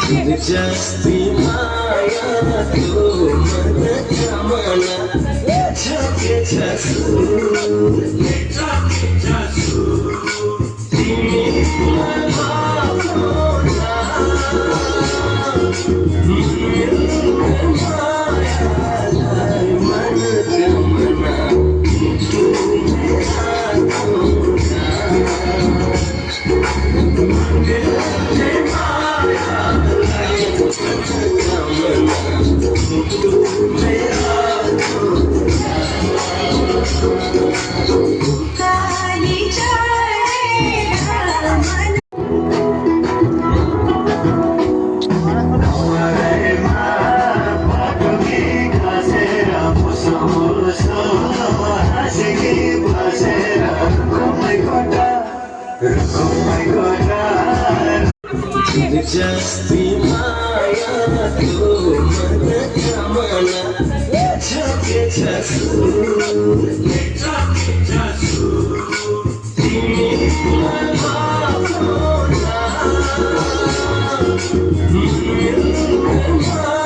जास्ती माया तो मन जमाना छके छसू तिमी मायालाई मन जमाना जास्ती माया तो मन जमाना छके छसू तिमी